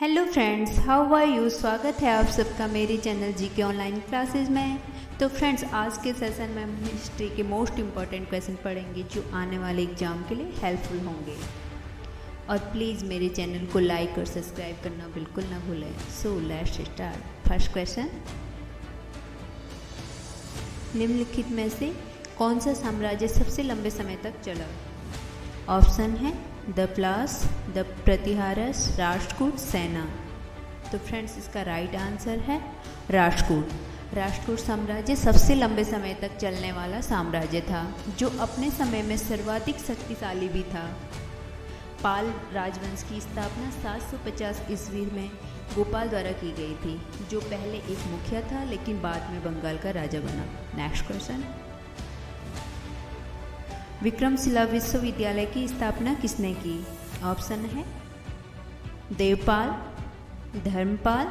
Hello friends, how are you. स्वागत है आप सबका मेरे चैनल जीके ऑनलाइन क्लासेस में। तो फ्रेंड्स, आज के सेशन में हम हिस्ट्री के मोस्ट इम्पॉर्टेंट क्वेश्चन पढ़ेंगे जो आने वाले एग्जाम के लिए हेल्पफुल होंगे। और प्लीज़ मेरे चैनल को लाइक और सब्सक्राइब करना बिल्कुल ना भूलें। So let's start. First question, निम्नलिखित में से कौन सा साम्राज्य सबसे लंबे समय तक चला? ऑप्शन है द प्लास, द प्रतिहारस, राष्ट्रकूट, सेना। तो फ्रेंड्स, इसका राइट आंसर है राष्ट्रकूट। राष्ट्रकूट साम्राज्य सबसे लंबे समय तक चलने वाला साम्राज्य था, जो अपने समय में सर्वाधिक शक्तिशाली भी था। पाल राजवंश की स्थापना 750 ईस्वी में गोपाल द्वारा की गई थी, जो पहले एक मुखिया था लेकिन बाद में बंगाल का राजा बना। नेक्स्ट क्वेश्चन, विक्रमशिला विश्वविद्यालय की स्थापना किसने की? ऑप्शन है देवपाल, धर्मपाल,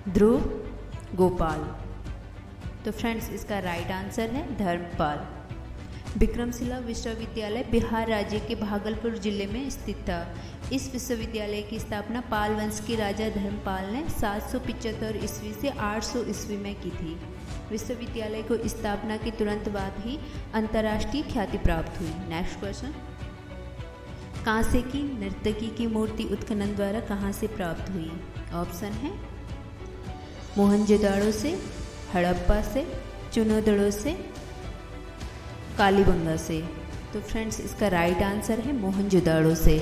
ध्रुव, गोपाल। तो फ्रेंड्स, इसका राइट आंसर है धर्मपाल। विक्रमशिला विश्वविद्यालय बिहार राज्य के भागलपुर जिले में स्थित था। इस विश्वविद्यालय की स्थापना पाल वंश के राजा धर्मपाल ने 775 ईस्वी से 800 ईस्वी में की थी। विश्वविद्यालय को स्थापना के तुरंत बाद ही अंतर्राष्ट्रीय ख्याति प्राप्त हुई। नेक्स्ट क्वेश्चन, कांसे की नर्तकी की मूर्ति उत्खनन द्वारा कहाँ से प्राप्त हुई? ऑप्शन है मोहनजोदाड़ो से, हड़प्पा से, चुनोदड़ो से, कालीबंगा से। तो फ्रेंड्स, इसका राइट आंसर है मोहनजोदाड़ो से।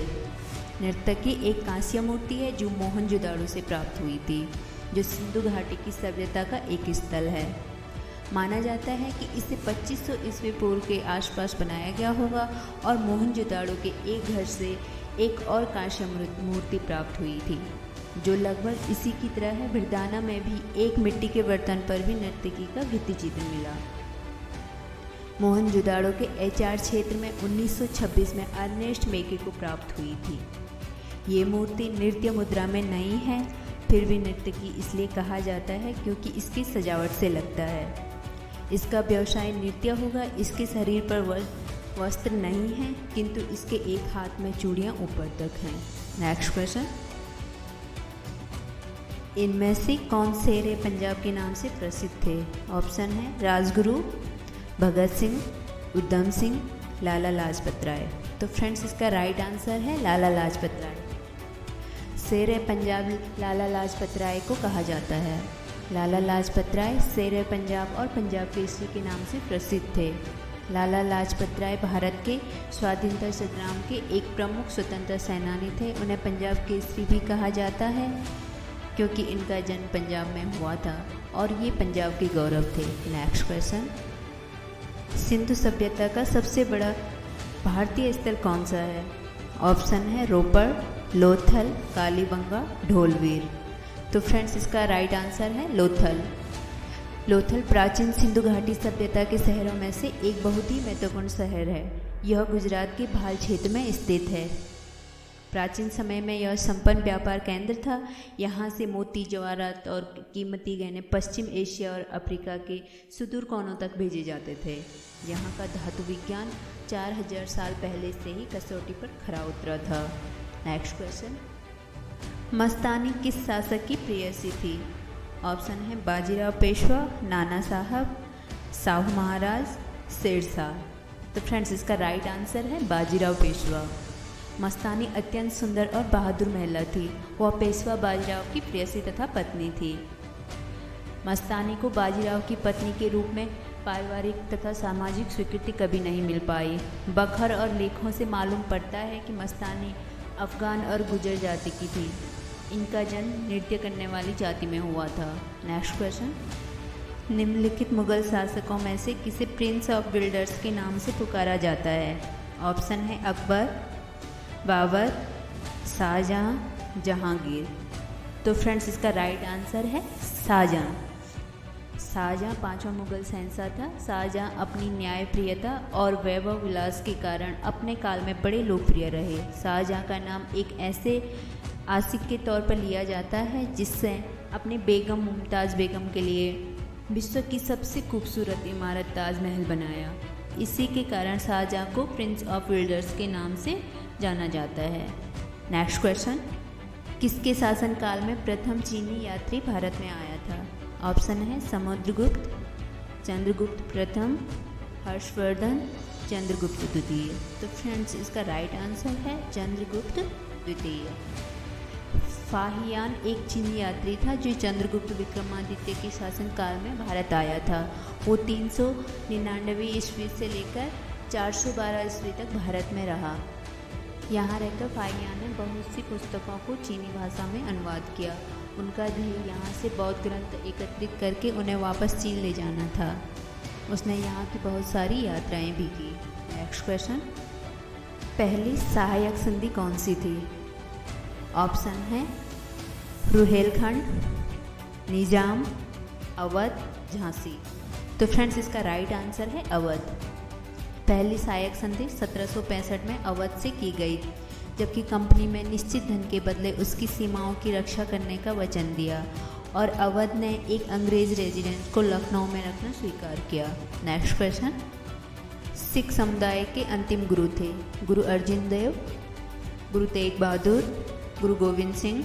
नर्तकी एक कांस्य मूर्ति है जो मोहनजोदाड़ो से प्राप्त हुई थी, जो सिंधु घाटी की सभ्यता का एक स्थल है। माना जाता है कि इसे 2500 ईस्वी पूर्व के आसपास बनाया गया होगा और मोहनजोदाड़ो के एक घर से एक और कांस्य मूर्ति प्राप्त हुई थी, जो लगभग इसी की तरह है। वृंदावन में भी एक मिट्टी के बर्तन पर भी नर्तकी का भित्तिचित्र मिला। मोहनजोदाड़ो के एचआर क्षेत्र में 1926 में अर्नेस्ट मेके को प्राप्त हुई थी। ये मूर्ति नृत्य मुद्रा में नहीं है, फिर भी नर्तकी इसलिए कहा जाता है क्योंकि इसकी सजावट से लगता है। इसका व्यवसाय नृत्य होगा। इसके शरीर पर वस्त्र नहीं है, किंतु इसके एक हाथ में चूड़ियाँ ऊपर तक हैं। नेक्स्ट क्वेश्चन, इनमें से कौन शेर पंजाब के नाम से प्रसिद्ध थे? ऑप्शन है राजगुरु, भगत सिंह, उधम सिंह, लाला लाजपत राय। तो फ्रेंड्स, इसका राइट आंसर है लाला लाजपत राय। शेर पंजाब लाला लाजपत राय को कहा जाता है। लाला लाजपत राय शेर पंजाब और पंजाब केसरी के नाम से प्रसिद्ध थे। लाला लाजपत राय भारत के स्वाधीनता संग्राम के एक प्रमुख स्वतंत्रता सेनानी थे। उन्हें पंजाब केसरी भी कहा जाता है क्योंकि इनका जन्म पंजाब में हुआ था और ये पंजाब के गौरव थे। नेक्स्ट क्वेश्चन, सिंधु सभ्यता का सबसे बड़ा भारतीय स्थल कौन सा है? ऑप्शन है रोपड़, लोथल, कालीबंगा, ढोलवीर। तो फ्रेंड्स, इसका राइट आंसर है लोथल। लोथल प्राचीन सिंधु घाटी सभ्यता के शहरों में से एक बहुत ही महत्वपूर्ण शहर है। यह गुजरात के भाल क्षेत्र में स्थित है। प्राचीन समय में यह संपन्न व्यापार केंद्र था। यहाँ से मोती, जवाहरात और कीमती गहने पश्चिम एशिया और अफ्रीका के सुदूर कोनों तक भेजे जाते थे। यहाँ का धातु विज्ञान 4000 साल पहले से ही कसौटी पर खरा उतरा था। नेक्स्ट क्वेश्चन, मस्तानी किस शासक की प्रेयसी थी? ऑप्शन है बाजीराव पेशवा, नाना साहब, शाहू महाराज, शेरशाह। तो फ्रेंड्स, इसका राइट आंसर है बाजीराव पेशवा। मस्तानी अत्यंत सुंदर और बहादुर महिला थी। वह पेशवा बाजीराव की प्रेयसी तथा पत्नी थी। मस्तानी को बाजीराव की पत्नी के रूप में पारिवारिक तथा सामाजिक स्वीकृति कभी नहीं मिल पाई। बखर और लेखों से मालूम पड़ता है कि मस्तानी अफगान और गुजर जाति की थी। इनका जन्म नृत्य करने वाली जाति में हुआ था। नेक्स्ट क्वेश्चन, निम्नलिखित मुगल शासकों में से किसे प्रिंस ऑफ बिल्डर्स के नाम से पुकारा जाता है? ऑप्शन है अकबर, बाबर, शाहजहां, जहांगीर। तो फ्रेंड्स, इसका राइट आंसर है शाहजहां। शाहजहां पांचवा मुगल शहंशाह था। शाहजहां अपनी न्यायप्रियता और वैभव विलास के कारण अपने काल में बड़े लोकप्रिय रहे। शाहजहां का नाम एक ऐसे आशिक के तौर पर लिया जाता है जिससे अपनी बेगम मुमताज़ बेगम के लिए विश्व की सबसे खूबसूरत इमारत ताजमहल बनाया। इसी के कारण शाहजहां को प्रिंस ऑफ बिल्डर्स के नाम से जाना जाता है। नेक्स्ट क्वेश्चन, किसके शासनकाल में प्रथम चीनी यात्री भारत में आया था? ऑप्शन है समुद्रगुप्त, चंद्रगुप्त प्रथम, हर्षवर्धन, चंद्रगुप्त द्वितीय। तो फ्रेंड्स इसका राइट आंसर है चंद्रगुप्त द्वितीय। फाहियान एक चीनी यात्री था जो चंद्रगुप्त विक्रमादित्य के शासनकाल में भारत आया था। वो 399 ईस्वी से लेकर 412 ईस्वी तक भारत में रहा। यहाँ रहकर फाहियान ने बहुत सी पुस्तकों को चीनी भाषा में अनुवाद किया। उनका ध्येय यहाँ से बौद्ध ग्रंथ एकत्रित करके उन्हें वापस चीन ले जाना था। उसने यहाँ की बहुत सारी यात्राएं भी की। नेक्स्ट क्वेश्चन, पहली सहायक संधि कौन सी थी? ऑप्शन है रुहेलखंड, निजाम, अवध, झांसी। तो फ्रेंड्स इसका राइट आंसर है अवध। पहली सहायक संधि 1765 में अवध से की गई, जबकि कंपनी में निश्चित धन के बदले उसकी सीमाओं की रक्षा करने का वचन दिया और अवध ने एक अंग्रेज रेजिडेंट को लखनऊ में रखना स्वीकार किया। नेक्स्ट क्वेश्चन, सिख समुदाय के अंतिम गुरु थे? गुरु अर्जुन देव, गुरु तेग बहादुर, गुरु गोविंद सिंह,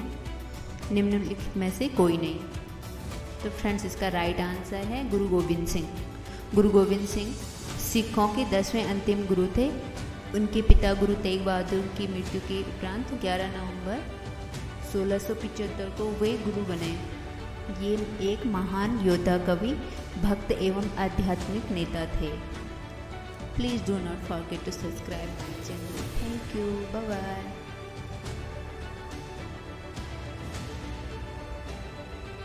निम्नलिखित में से कोई नहीं। तो फ्रेंड्स इसका राइट आंसर है गुरु गोविंद सिंह। गुरु गोविंद सिंह सिखों के 10वें अंतिम गुरु थे। उनके पिता गुरु तेग बहादुर की मृत्यु के उपरांत 11 नवंबर 1675 को वे गुरु बने। ये एक महान योद्धा, कवि, भक्त एवं आध्यात्मिक नेता थे। Please do not forget to subscribe my channel. Thank you, bye bye.